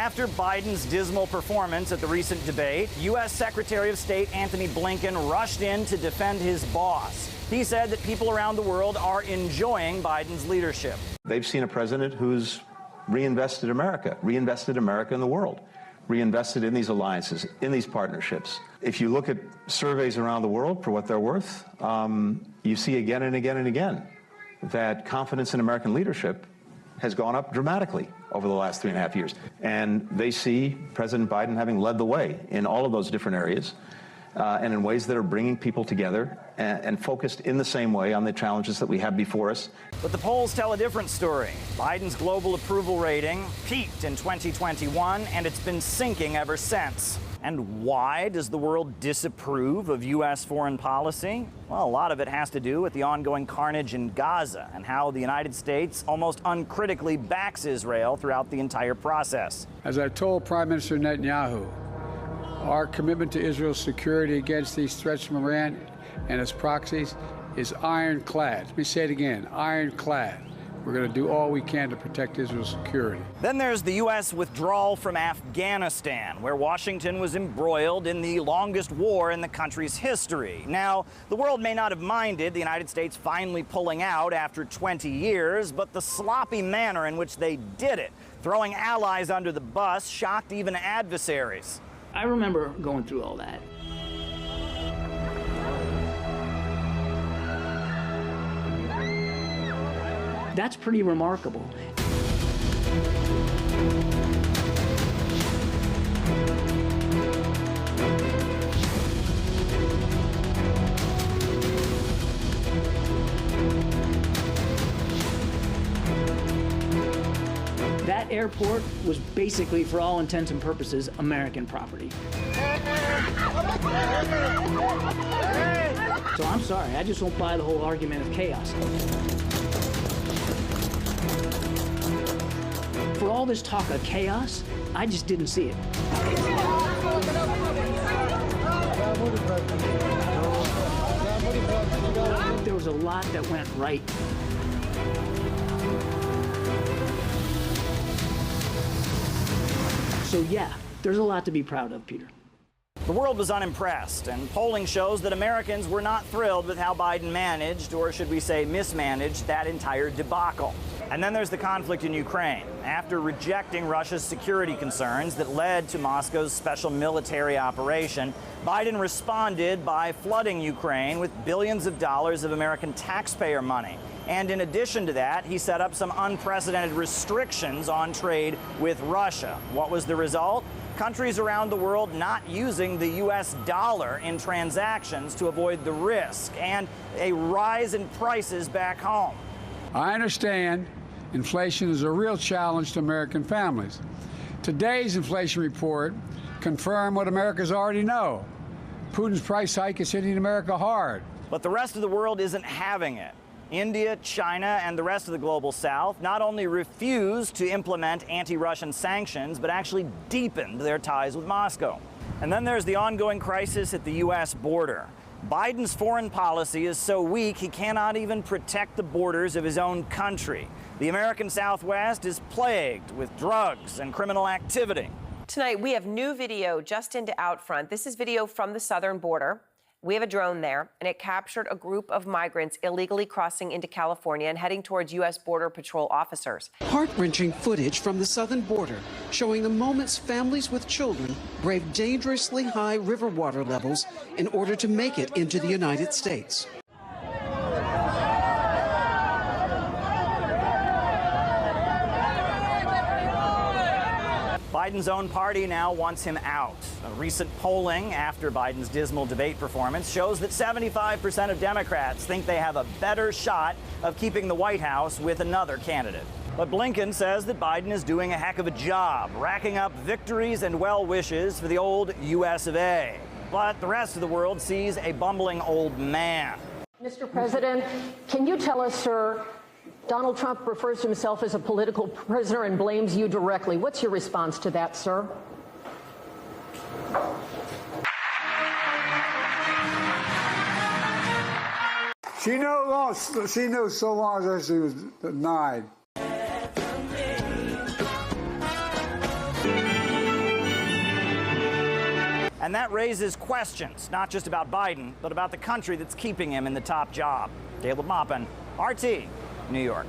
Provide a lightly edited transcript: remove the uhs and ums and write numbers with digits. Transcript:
After Biden's dismal performance at the recent debate, U.S. Secretary of State Antony Blinken rushed in to defend his boss. He said that people around the world are enjoying Biden's leadership. They've seen a president who's reinvested America in the world, reinvested in these alliances, in these partnerships. If you look at surveys around the world for what they're worth, you see again and again and again that confidence in American leadership has gone up dramatically over the last 3.5 years. And they see President Biden having led the way in all of those different areas and in ways that are bringing people together and focused in the same way on the challenges that we have before us. But the polls tell a different story. Biden's global approval rating peaked in 2021, and it's been sinking ever since. And why does the world disapprove of U.S. foreign policy? Well, a lot of it has to do with the ongoing carnage in Gaza and how the United States almost uncritically backs Israel throughout the entire process. As I told Prime Minister Netanyahu, our commitment to Israel's security against these threats from Iran and its proxies is ironclad. Let me say it again, ironclad. We're going to do all we can to protect Israel's security. Then there's the U.S. withdrawal from Afghanistan, where Washington was embroiled in the longest war in the country's history. Now, the world may not have minded the United States finally pulling out after 20 years, but the sloppy manner in which they did it, throwing allies under the bus, shocked even adversaries. I remember going through all that. That's pretty remarkable. That airport was basically, for all intents and purposes, American property. So I'm sorry, I just won't buy the whole argument of chaos. For all this talk of chaos, I just didn't see it. There was a lot that went right. So yeah, there's a lot to be proud of, Peter. The world was unimpressed, and polling shows that Americans were not thrilled with how Biden managed, or should we say mismanaged, that entire debacle. And then there's the conflict in Ukraine. After rejecting Russia's security concerns that led to Moscow's special military operation, Biden responded by flooding Ukraine with billions of dollars of American taxpayer money. And in addition to that, he set up some unprecedented restrictions on trade with Russia. What was the result? Countries around the world not using the U.S. dollar in transactions to avoid the risk, and a rise in prices back home. I understand inflation is a real challenge to American families. Today's inflation report confirmed what Americans already know. Putin's price hike is hitting America hard. But the rest of the world isn't having it. India, China, and the rest of the global south not only refused to implement anti-Russian sanctions, but actually deepened their ties with Moscow. And then there's the ongoing crisis at the U.S. border. Biden's foreign policy is so weak he cannot even protect the borders of his own country. The American Southwest is plagued with drugs and criminal activity. Tonight, we have new video just into Outfront. This is video from the southern border. We have a drone there, and it captured a group of migrants illegally crossing into California and heading towards U.S. Border Patrol officers. Heart-wrenching footage from the southern border showing the moments families with children brave dangerously high river water levels in order to make it into the United States. Biden's own party now wants him out. A recent polling after Biden's dismal debate performance shows that 75% of Democrats think they have a better shot of keeping the White House with another candidate. But Blinken says that Biden is doing a heck of a job, racking up victories and well wishes for the old U.S. of A. But the rest of the world sees a bumbling old man. Mr. President, can you tell us, sir, Donald Trump refers to himself as a political prisoner and blames you directly. What's your response to that, sir? She knows so long as she was denied. And that raises questions, not just about Biden, but about the country that's keeping him in the top job. Caleb Maupin, RT, New York.